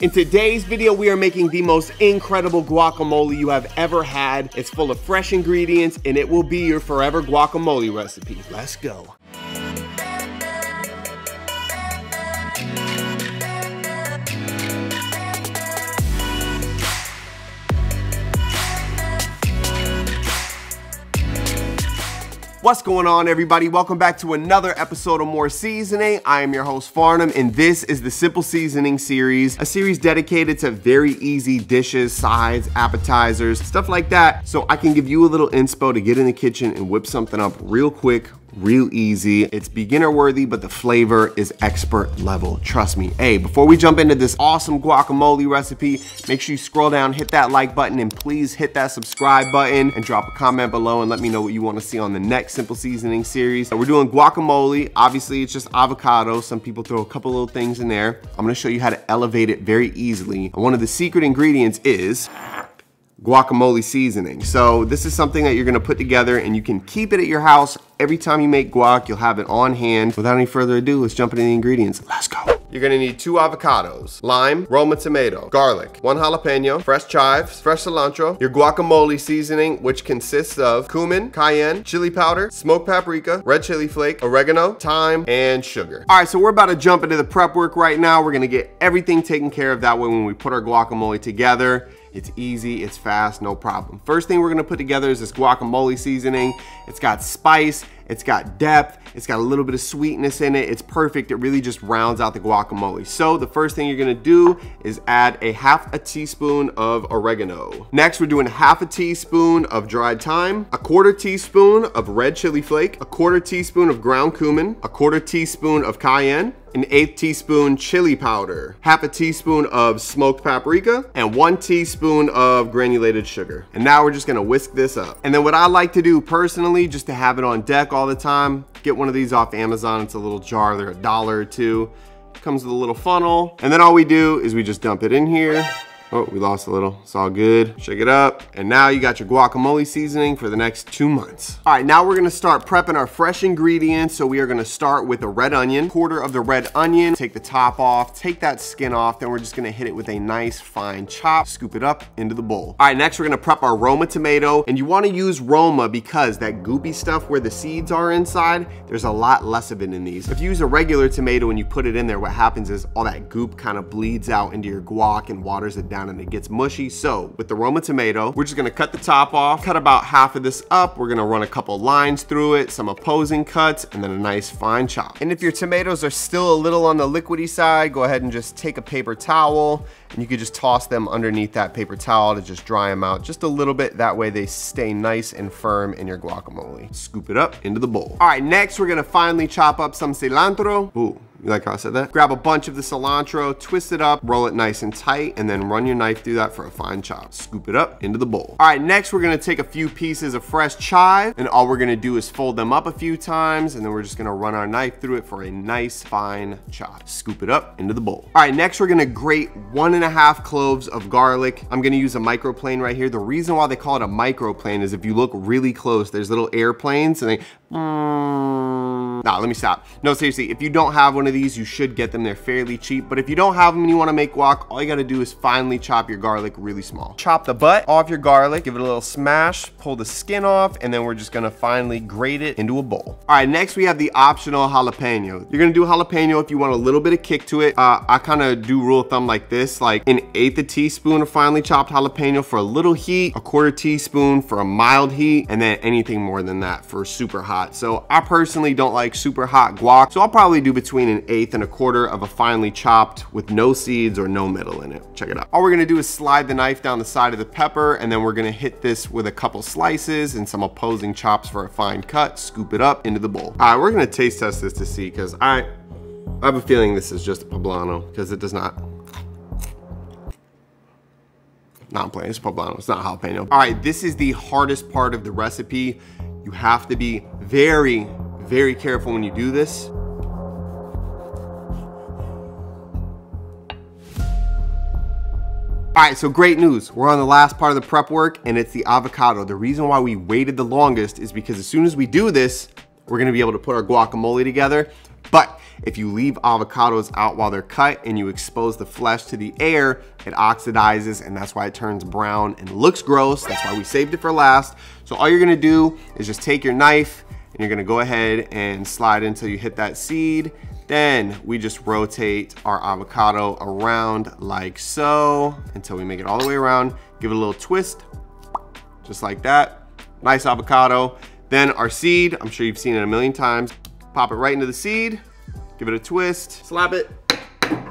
In today's video, we are making the most incredible guacamole you have ever had. It's full of fresh ingredients and it will be your forever guacamole recipe. Let's go. What's going on, everybody? Welcome back to another episode of More Seasoning. I am your host, Farnum, and this is the Simple Seasoning series, a series dedicated to very easy dishes, sides, appetizers, stuff like that, so I can give you a little inspo to get in the kitchen and whip something up real quick, real easy. It's beginner worthy, but the flavor is expert level. Trust me. Hey, before we jump into this awesome guacamole recipe, make sure you scroll down, hit that like button, and please hit that subscribe button and drop a comment below and let me know what you want to see on the next Simple Seasoning series. We're doing guacamole. Obviously, it's just avocado. Some people throw a couple little things in there. I'm gonna show you how to elevate it very easily. And one of the secret ingredients is guacamole seasoning. So this is something that you're gonna put together and you can keep it at your house. Every time you make guac, you'll have it on hand. Without any further ado, let's jump into the ingredients. Let's go. You're gonna need 2 avocados, lime, Roma tomato, garlic, 1 jalapeno, fresh chives, fresh cilantro, your guacamole seasoning, which consists of cumin, cayenne, chili powder, smoked paprika, red chili flake, oregano, thyme, and sugar. All right, so we're about to jump into the prep work right now. We're gonna get everything taken care of. That way when we put our guacamole together, it's easy, it's fast, no problem. First thing we're gonna put together is this guacamole seasoning. It's got spice, it's got depth, it's got a little bit of sweetness in it. It's perfect, it really just rounds out the guacamole. So the first thing you're gonna do is add a half a teaspoon of oregano. Next, we're doing half a teaspoon of dried thyme, a 1/4 teaspoon of red chili flake, a 1/4 teaspoon of ground cumin, a 1/4 teaspoon of cayenne, an 1/8 teaspoon chili powder, half a teaspoon of smoked paprika, and 1 teaspoon of granulated sugar. And now we're just gonna whisk this up. And then what I like to do personally, just to have it on deck all the time, get one of these off Amazon. It's a little jar, they're $1 or $2. Comes with a little funnel. And then all we do is we just dump it in here. Oh, we lost a little, it's all good. Shake it up, and now you got your guacamole seasoning for the next 2 months. All right, now we're gonna start prepping our fresh ingredients. So we are gonna start with a red onion, 1/4 of the red onion, take the top off, take that skin off, then we're just gonna hit it with a nice fine chop, scoop it up into the bowl. All right, next we're gonna prep our Roma tomato, and you wanna use Roma because that goopy stuff where the seeds are inside, there's a lot less of it in these. If you use a regular tomato and you put it in there, what happens is all that goop kind of bleeds out into your guac and waters it down and it gets mushy. So with the Roma tomato, we're just gonna cut the top off, cut about half of this up. We're gonna run a couple lines through it, some opposing cuts, and then a nice fine chop. And if your tomatoes are still a little on the liquidy side, go ahead and just take a paper towel and you could just toss them underneath that paper towel to just dry them out just a little bit. That way they stay nice and firm in your guacamole. Scoop it up into the bowl. All right, next we're gonna finely chop up some cilantro. Ooh. You like how I said that? Grab a bunch of the cilantro, twist it up, roll it nice and tight, and then run your knife through that for a fine chop. Scoop it up into the bowl. All right, next we're gonna take a few pieces of fresh chive, and all we're gonna do is fold them up a few times, and then we're just gonna run our knife through it for a nice fine chop. Scoop it up into the bowl. All right, next we're gonna grate 1½ cloves of garlic. I'm gonna use a microplane right here. The reason why they call it a microplane is if you look really close, there's little airplanes, and they, nah, let me stop. No, seriously, if you don't have one of these, you should get them. They're fairly cheap, but if you don't have them and you wanna make guac, all you gotta do is finely chop your garlic really small. Chop the butt off your garlic, give it a little smash, pull the skin off, and then we're just gonna finely grate it into a bowl. All right, next we have the optional jalapeno. You're gonna do jalapeno if you want a little bit of kick to it. I kinda do rule of thumb like this, like an 1/8 teaspoon of finely chopped jalapeno for a little heat, a 1/4 teaspoon for a mild heat, and then anything more than that for super hot. So I personally don't like super hot guac, so I'll probably do between an 1/8 and a 1/4 of a finely chopped with no seeds or no middle in it. Check it out. All we're gonna do is slide the knife down the side of the pepper, and then we're gonna hit this with a couple slices and some opposing chops for a fine cut. Scoop it up into the bowl. All right, we're gonna taste test this to see, because I have a feeling this is just a poblano, because it does not. No, I'm playing, it's poblano, it's not jalapeno. All right, this is the hardest part of the recipe. You have to be very, very careful when you do this. All right, so great news. We're on the last part of the prep work, and it's the avocado. The reason why we waited the longest is because as soon as we do this, we're gonna be able to put our guacamole together. But if you leave avocados out while they're cut and you expose the flesh to the air, it oxidizes, and that's why it turns brown and looks gross. That's why we saved it for last. So all you're gonna do is just take your knife and you're gonna go ahead and slide until you hit that seed. Then we just rotate our avocado around like so until we make it all the way around. Give it a little twist, just like that. Nice avocado. Then our seed, I'm sure you've seen it a million times. Pop it right into the seed, give it a twist, slap it,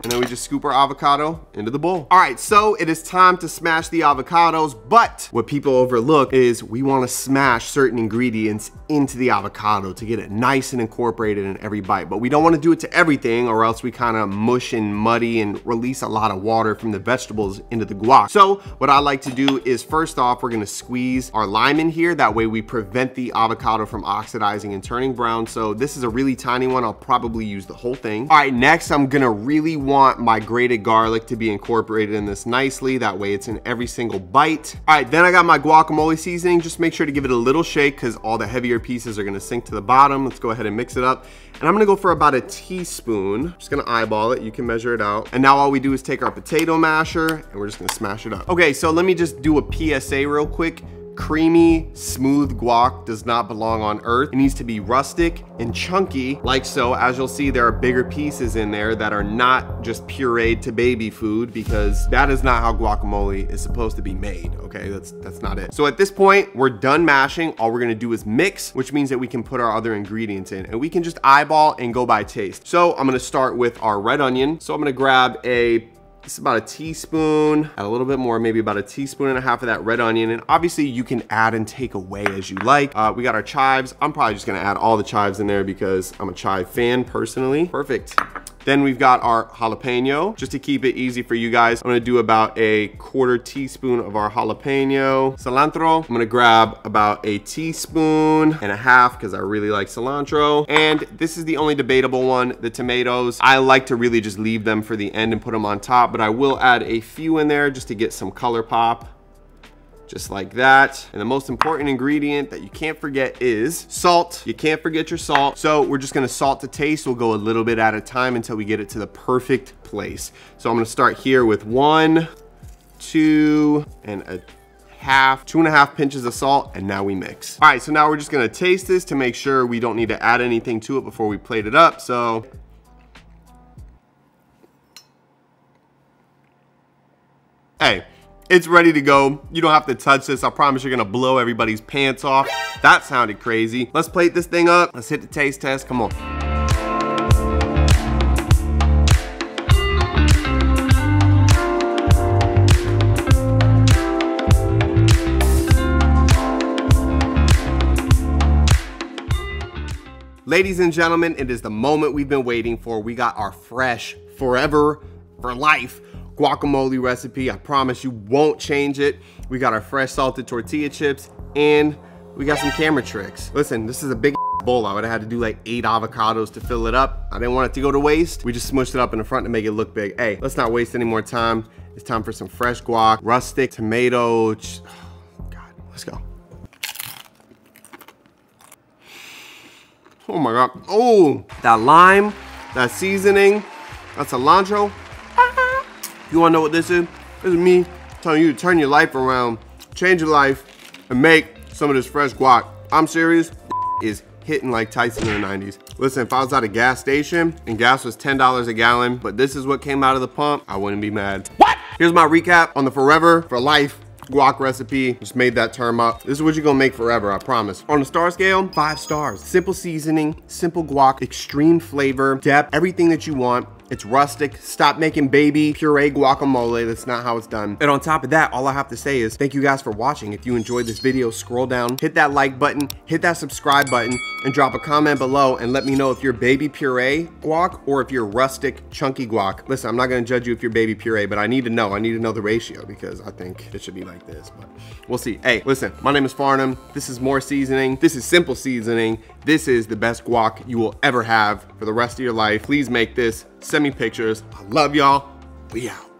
and then we just scoop our avocado into the bowl. All right, so it is time to smash the avocados, but what people overlook is we wanna smash certain ingredients into the avocado to get it nice and incorporated in every bite. But we don't wanna do it to everything, or else we kinda mush and muddy and release a lot of water from the vegetables into the guac. So what I like to do is, first off, we're gonna squeeze our lime in here. That way we prevent the avocado from oxidizing and turning brown. So this is a really tiny one. I'll probably use the whole thing. All right, next I'm gonna really want my grated garlic to be incorporated in this nicely. That way it's in every single bite. All right, then I got my guacamole seasoning. Just make sure to give it a little shake because all the heavier pieces are gonna sink to the bottom. Let's go ahead and mix it up. And I'm gonna go for about a teaspoon. Just gonna eyeball it, you can measure it out. And now all we do is take our potato masher and we're just gonna smash it up. Okay, so let me just do a PSA real quick. Creamy, smooth guac does not belong on earth. It needs to be rustic and chunky, like so. As you'll see, there are bigger pieces in there that are not just pureed to baby food, because that is not how guacamole is supposed to be made, okay? That's not it. So at this point, we're done mashing. All we're gonna do is mix, which means that we can put our other ingredients in, and we can just eyeball and go by taste. So I'm gonna start with our red onion. So I'm gonna grab this is about a teaspoon, add a little bit more, maybe about a teaspoon and a half of that red onion. And obviously you can add and take away as you like. We got our chives. I'm probably just gonna add all the chives in there because I'm a chive fan personally. Perfect. Then we've got our jalapeno. Just to keep it easy for you guys, I'm gonna do about a quarter teaspoon of our jalapeno. Cilantro, I'm gonna grab about a teaspoon and a half because I really like cilantro. And this is the only debatable one, the tomatoes. I like to really just leave them for the end and put them on top, but I will add a few in there just to get some color pop. Just like that. And the most important ingredient that you can't forget is salt. You can't forget your salt. So we're just gonna salt to taste. We'll go a little bit at a time until we get it to the perfect place. So I'm gonna start here with 1, 2, and a half, 2.5 pinches of salt, and now we mix. All right, so now we're just gonna taste this to make sure we don't need to add anything to it before we plate it up. So hey, it's ready to go. You don't have to touch this. I promise you're gonna blow everybody's pants off. That sounded crazy. Let's plate this thing up. Let's hit the taste test. Come on. Ladies and gentlemen, it is the moment we've been waiting for. We got our fresh, forever, for life guacamole recipe. I promise you won't change it. We got our fresh salted tortilla chips, and we got some camera tricks. Listen, this is a big bowl. I would have had to do like 8 avocados to fill it up. I didn't want it to go to waste. We just smushed it up in the front to make it look big. Hey, let's not waste any more time. It's time for some fresh guac, rustic tomato. Oh God, let's go. Oh my God. Oh, that lime, that seasoning, that cilantro. You wanna know what this is? This is me telling you to turn your life around, change your life, and make some of this fresh guac. I'm serious, is hitting like Tyson in the 90s. Listen, if I was at a gas station and gas was $10 a gallon, but this is what came out of the pump, I wouldn't be mad. What? Here's my recap on the forever for life guac recipe. Just made that term up. This is what you're gonna make forever, I promise. On a star scale, 5 stars. Simple seasoning, simple guac, extreme flavor, depth, everything that you want. It's rustic. Stop making baby puree guacamole. That's not how it's done. And on top of that, all I have to say is thank you guys for watching. If you enjoyed this video, scroll down, hit that like button, hit that subscribe button, and drop a comment below and let me know if you're baby puree guac or if you're rustic chunky guac. Listen, I'm not gonna judge you if you're baby puree, but I need to know the ratio because I think it should be like this, but we'll see. Hey, listen, my name is Farnum. This is More Seasoning. This is Simple Seasoning. This is the best guac you will ever have for the rest of your life. Please make this. Send me pictures. I love y'all. We out.